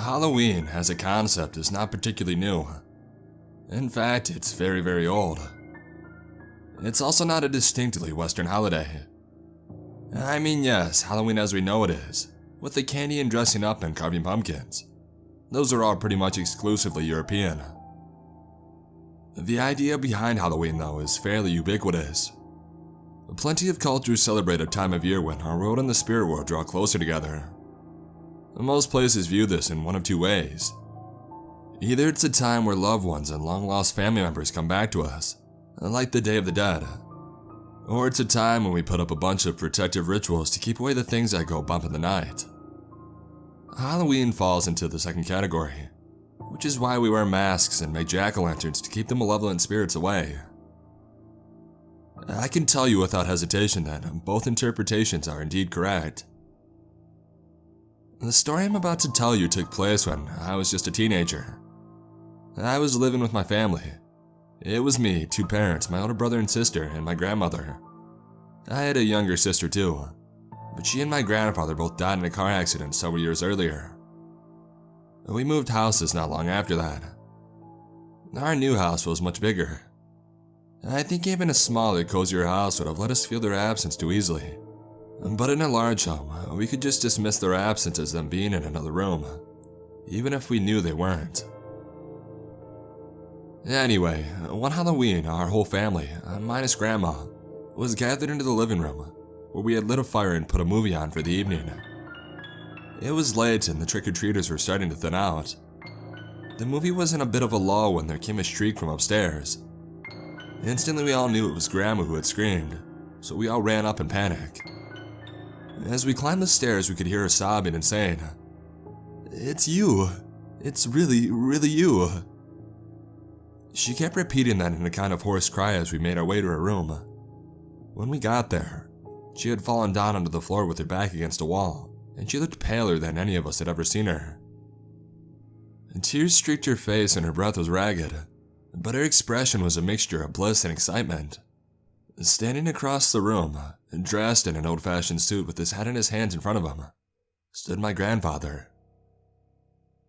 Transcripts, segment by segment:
Halloween as a concept is not particularly new. In fact, it's very, very old. It's also not a distinctly Western holiday. I mean, yes, Halloween as we know it is, with the candy and dressing up and carving pumpkins. Those are all pretty much exclusively European. The idea behind Halloween, though, is fairly ubiquitous. Plenty of cultures celebrate a time of year when our world and the spirit world draw closer together. Most places view this in one of two ways. Either it's a time where loved ones and long-lost family members come back to us, like the Day of the Dead, or it's a time when we put up a bunch of protective rituals to keep away the things that go bump in the night. Halloween falls into the second category, which is why we wear masks and make jack-o'-lanterns to keep the malevolent spirits away. I can tell you without hesitation that both interpretations are indeed correct. The story I'm about to tell you took place when I was just a teenager. I was living with my family. It was me, two parents, my older brother and sister, and my grandmother. I had a younger sister too, but she and my grandfather both died in a car accident several years earlier. We moved houses not long after that. Our new house was much bigger. I think even a smaller, cozier house would have let us feel their absence too easily. But in a large home, we could just dismiss their absence as them being in another room, even if we knew they weren't. Anyway, one Halloween, our whole family, minus Grandma, was gathered into the living room, where we had lit a fire and put a movie on for the evening. It was late and the trick-or-treaters were starting to thin out. The movie was in a bit of a lull when there came a shriek from upstairs. Instantly we all knew it was Grandma who had screamed, so we all ran up in panic. As we climbed the stairs, we could hear her sobbing and saying, "It's you. It's really, really you." She kept repeating that in a kind of hoarse cry as we made our way to her room. When we got there, she had fallen down onto the floor with her back against a wall, and she looked paler than any of us had ever seen her. Tears streaked her face and her breath was ragged, but her expression was a mixture of bliss and excitement. Standing across the room, dressed in an old-fashioned suit with his hat in his hands in front of him, stood my grandfather.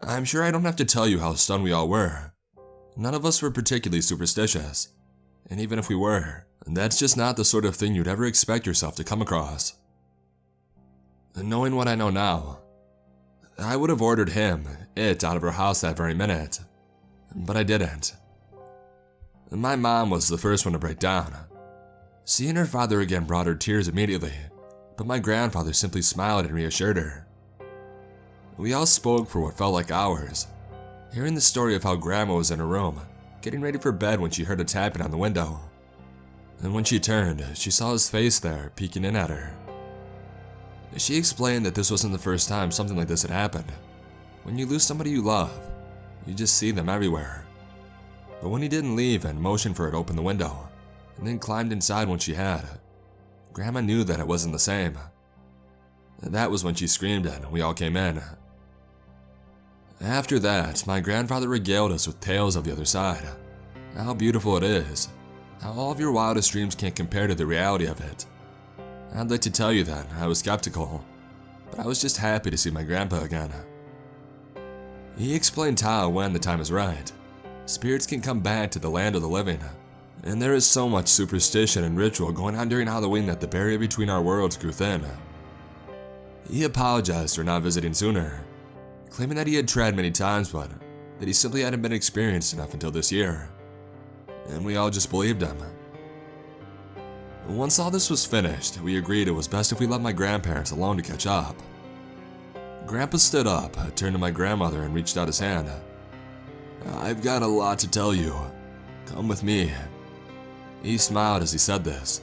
I'm sure I don't have to tell you how stunned we all were. None of us were particularly superstitious, and even if we were, that's just not the sort of thing you'd ever expect yourself to come across. Knowing what I know now, I would have ordered it out of her house that very minute, but I didn't. My mom was the first one to break down. Seeing her father again brought her tears immediately, but my grandfather simply smiled and reassured her. We all spoke for what felt like hours, hearing the story of how Grandma was in her room, getting ready for bed when she heard a tapping on the window. And when she turned, she saw his face there, peeking in at her. She explained that this wasn't the first time something like this had happened. When you lose somebody you love, you just see them everywhere. But when he didn't leave and motioned for her to open the window, and then climbed inside when she had, Grandma knew that it wasn't the same. That was when she screamed and we all came in. After that, my grandfather regaled us with tales of the other side. How beautiful it is. How all of your wildest dreams can't compare to the reality of it. I'd like to tell you that I was skeptical, but I was just happy to see my grandpa again. He explained how, when the time is right, spirits can come back to the land of the living, and there is so much superstition and ritual going on during Halloween that the barrier between our worlds grew thin. He apologized for not visiting sooner, claiming that he had tried many times but that he simply hadn't been experienced enough until this year. And we all just believed him. Once all this was finished, we agreed it was best if we left my grandparents alone to catch up. Grandpa stood up, turned to my grandmother and reached out his hand. "I've got a lot to tell you. Come with me." He smiled as he said this,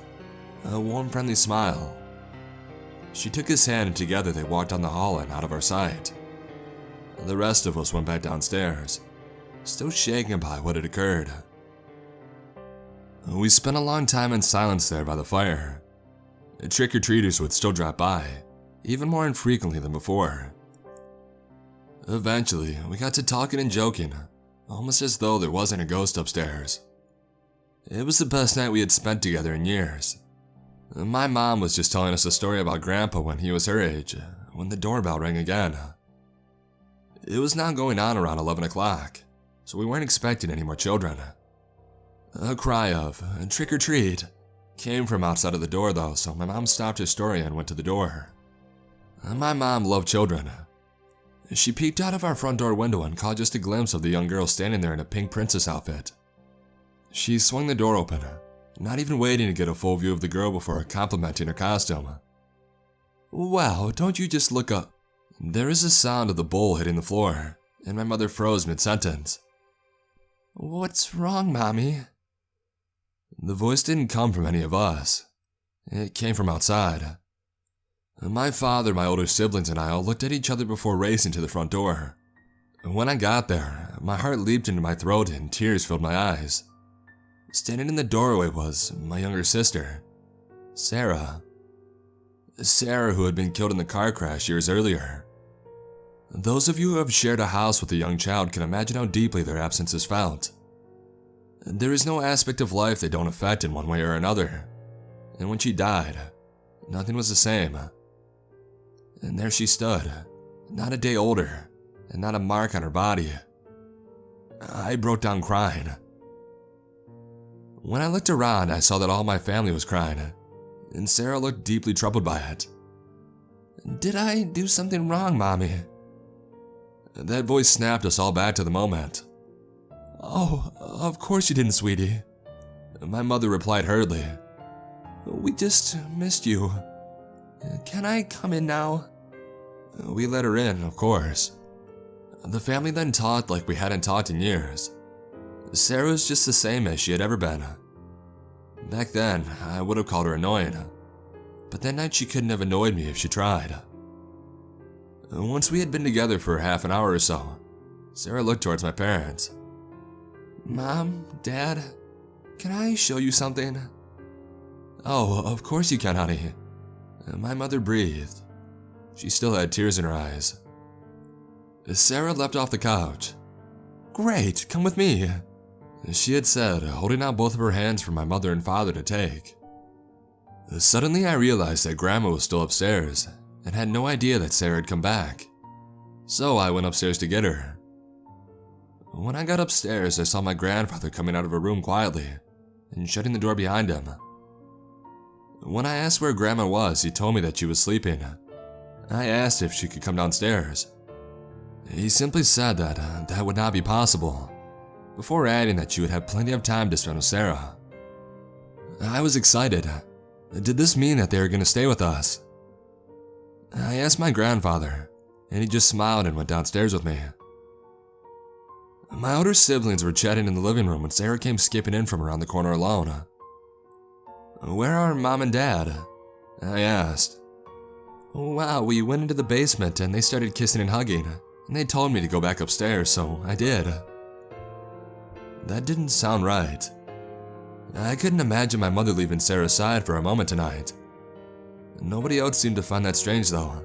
a warm, friendly smile. She took his hand and together they walked down the hall and out of our sight. The rest of us went back downstairs, still shaken by what had occurred. We spent a long time in silence there by the fire. Trick-or-treaters would still drop by, even more infrequently than before. Eventually, we got to talking and joking, almost as though there wasn't a ghost upstairs. It was the best night we had spent together in years. My mom was just telling us a story about Grandpa when he was her age, when the doorbell rang again. It was now going on around 11 o'clock, so we weren't expecting any more children. A cry of "trick or treat" came from outside of the door though, so my mom stopped her story and went to the door. My mom loved children. She peeked out of our front door window and caught just a glimpse of the young girl standing there in a pink princess outfit. She swung the door open, not even waiting to get a full view of the girl before complimenting her costume. "Wow, don't you just look up." There is a sound of the bowl hitting the floor, and my mother froze mid-sentence. "What's wrong, Mommy?" The voice didn't come from any of us. It came from outside. My father, my older siblings, and I all looked at each other before racing to the front door. When I got there, my heart leaped into my throat and tears filled my eyes. Standing in the doorway was my younger sister, Sarah. Sarah, who had been killed in the car crash years earlier. Those of you who have shared a house with a young child can imagine how deeply their absence is felt. There is no aspect of life they don't affect in one way or another. And when she died, nothing was the same. And there she stood, not a day older, and not a mark on her body. I broke down crying. When I looked around, I saw that all my family was crying, and Sarah looked deeply troubled by it. "Did I do something wrong, Mommy?" That voice snapped us all back to the moment. "Oh, of course you didn't, sweetie," my mother replied hurriedly. "We just missed you. Can I come in now?" We let her in, of course. The family then talked like we hadn't talked in years. Sarah was just the same as she had ever been. Back then, I would have called her annoying, but that night she couldn't have annoyed me if she tried. Once we had been together for half an hour or so, Sarah looked towards my parents. "Mom, Dad, can I show you something?" "Oh, of course you can, honey." My mother breathed. She still had tears in her eyes. Sarah leapt off the couch. "Great, come with me," she had said, holding out both of her hands for my mother and father to take. Suddenly I realized that Grandma was still upstairs and had no idea that Sarah had come back. So I went upstairs to get her. When I got upstairs, I saw my grandfather coming out of a room quietly and shutting the door behind him. When I asked where Grandma was, he told me that she was sleeping. I asked if she could come downstairs. He simply said that that would not be possible, before adding that she would have plenty of time to spend with Sarah. I was excited. Did this mean that they were going to stay with us? I asked my grandfather, and he just smiled and went downstairs with me. My older siblings were chatting in the living room when Sarah came skipping in from around the corner alone. "Where are Mom and Dad?" I asked. "Wow, we went into the basement and they started kissing and hugging, and they told me to go back upstairs, so I did." That didn't sound right. I couldn't imagine my mother leaving Sarah's side for a moment tonight. Nobody else seemed to find that strange though.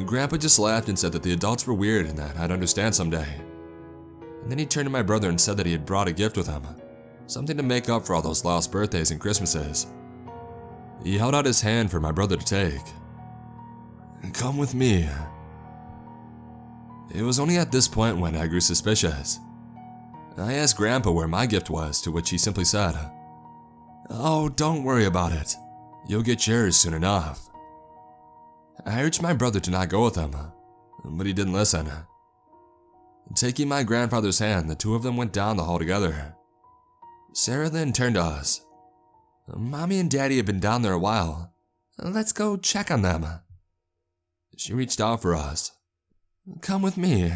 Grandpa just laughed and said that the adults were weird and that I'd understand someday. And then he turned to my brother and said that he had brought a gift with him, something to make up for all those lost birthdays and Christmases. He held out his hand for my brother to take. "Come with me." It was only at this point when I grew suspicious. I asked Grandpa where my gift was, to which he simply said, "Oh, don't worry about it. You'll get yours soon enough." I urged my brother to not go with him, but he didn't listen. Taking my grandfather's hand, the two of them went down the hall together. Sarah then turned to us. "Mommy and Daddy have been down there a while. Let's go check on them." She reached out for us. "Come with me."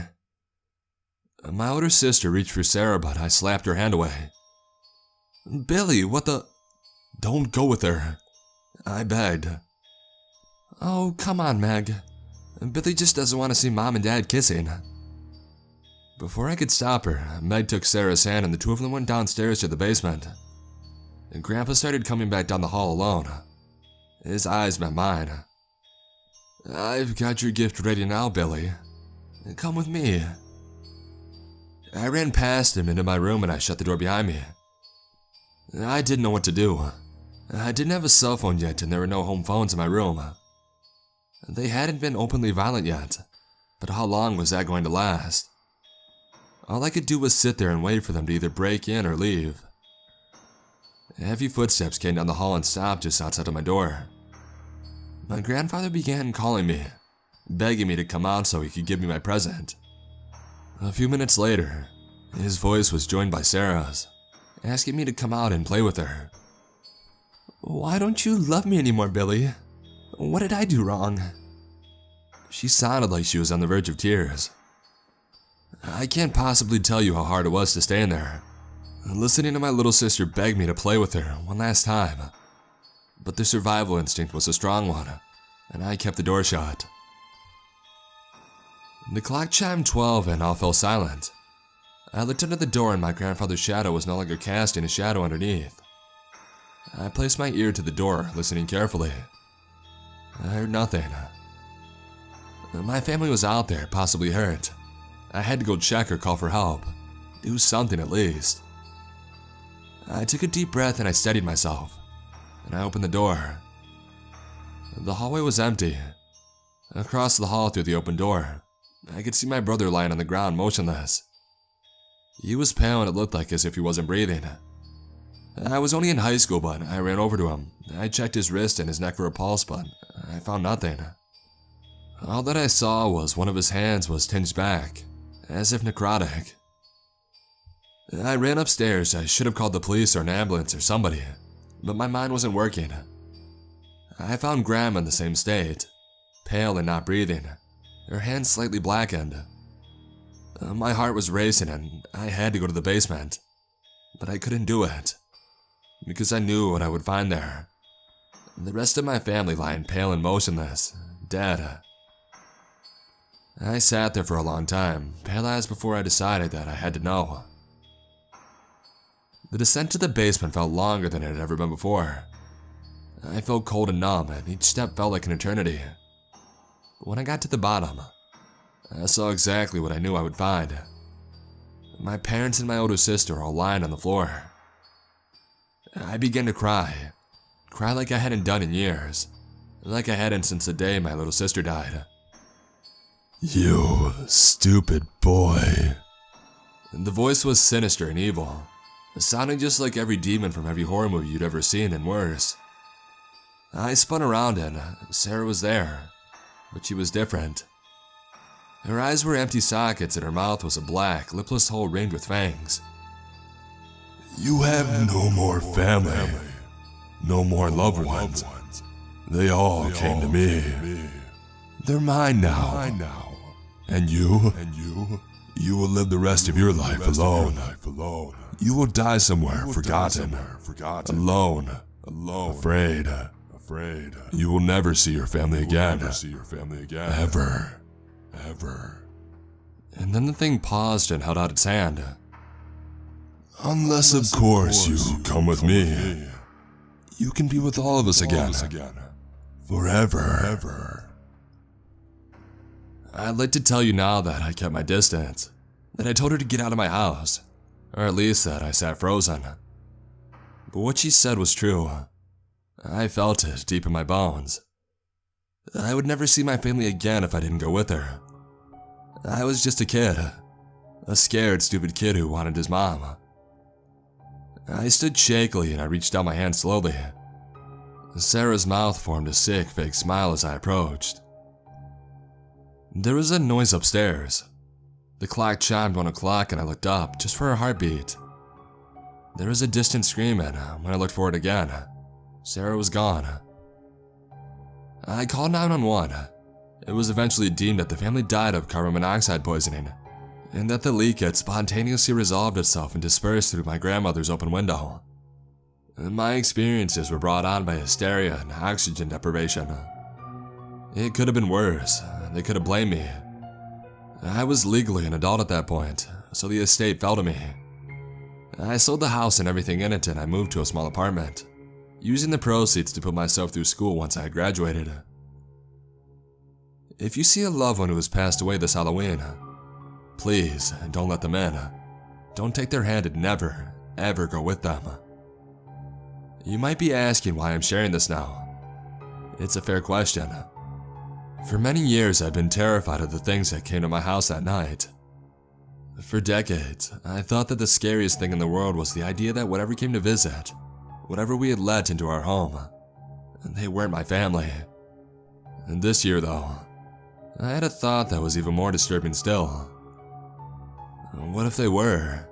My older sister reached for Sarah, but I slapped her hand away. "Billy, what the—" "Don't go with her," I begged. "Oh, come on, Meg. Billy just doesn't want to see Mom and Dad kissing." Before I could stop her, Meg took Sarah's hand and the two of them went downstairs to the basement. Grandpa started coming back down the hall alone. His eyes met mine. "I've got your gift ready now, Billy. Come with me." I ran past him into my room and I shut the door behind me. I didn't know what to do. I didn't have a cell phone yet and there were no home phones in my room. They hadn't been openly violent yet, but how long was that going to last? All I could do was sit there and wait for them to either break in or leave. Heavy footsteps came down the hall and stopped just outside of my door. My grandfather began calling me, begging me to come out so he could give me my present. A few minutes later, his voice was joined by Sarah's, asking me to come out and play with her. "Why don't you love me anymore, Billy? What did I do wrong?" She sounded like she was on the verge of tears. I can't possibly tell you how hard it was to stand there, listening to my little sister beg me to play with her one last time. But the survival instinct was a strong one, and I kept the door shut. The clock chimed 12 and all fell silent. I looked under the door and my grandfather's shadow was no longer casting a shadow underneath. I placed my ear to the door, listening carefully. I heard nothing. My family was out there, possibly hurt. I had to go check or call for help. Do something at least. I took a deep breath and I steadied myself, and I opened the door. The hallway was empty. Across the hall through the open door, I could see my brother lying on the ground motionless. He was pale and it looked like as if he wasn't breathing. I was only in high school, but I ran over to him. I checked his wrist and his neck for a pulse, but I found nothing. All that I saw was one of his hands was tinged back, as if necrotic. I ran upstairs. I should have called the police or an ambulance or somebody, but my mind wasn't working. I found Grandma in the same state, pale and not breathing, her hands slightly blackened. My heart was racing and I had to go to the basement, but I couldn't do it, because I knew what I would find there. The rest of my family lying pale and motionless, dead. I sat there for a long time, paralyzed before I decided that I had to know. The descent to the basement felt longer than it had ever been before. I felt cold and numb, and each step felt like an eternity. But when I got to the bottom, I saw exactly what I knew I would find. My parents and my older sister all lying on the floor. I began to cry like I hadn't done in years, like I hadn't since the day my little sister died. "You stupid boy." The voice was sinister and evil, sounding just like every demon from every horror movie you'd ever seen and worse. I spun around and Sarah was there, but she was different. Her eyes were empty sockets and her mouth was a black, lipless hole ringed with fangs. "You have no more family, no more loved ones. They all came to me. They're mine now. And you will live the rest of your life alone. You will die somewhere, forgotten, alone, afraid. You will never see your family again. Ever. And then the thing paused and held out its hand. "Unless, of course, you come with me. You can be with all of us again. Forever. I'd like to tell you now that I kept my distance, that I told her to get out of my house, or at least that I sat frozen. But what she said was true. I felt it deep in my bones. I would never see my family again if I didn't go with her. I was just a kid, a scared, stupid kid who wanted his mom. I stood shakily and I reached out my hand slowly. Sarah's mouth formed a sick, fake smile as I approached. There was a noise upstairs. The clock chimed 1 o'clock and I looked up just for a heartbeat. There was a distant scream and when I looked for it again, Sarah was gone. I called 911. It was eventually deemed that the family died of carbon monoxide poisoning, and that the leak had spontaneously resolved itself and dispersed through my grandmother's open window. My experiences were brought on by hysteria and oxygen deprivation. It could have been worse. They could have blamed me. I was legally an adult at that point, so the estate fell to me. I sold the house and everything in it and I moved to a small apartment, using the proceeds to put myself through school once I had graduated. If you see a loved one who has passed away this Halloween, please don't let them in. Don't take their hand and never, ever go with them. You might be asking why I'm sharing this now. It's a fair question. For many years, I've been terrified of the things that came to my house at night. For decades, I thought that the scariest thing in the world was the idea that whatever came to visit, whatever we had let into our home, they weren't my family. And this year, though, I had a thought that was even more disturbing still. What if they were?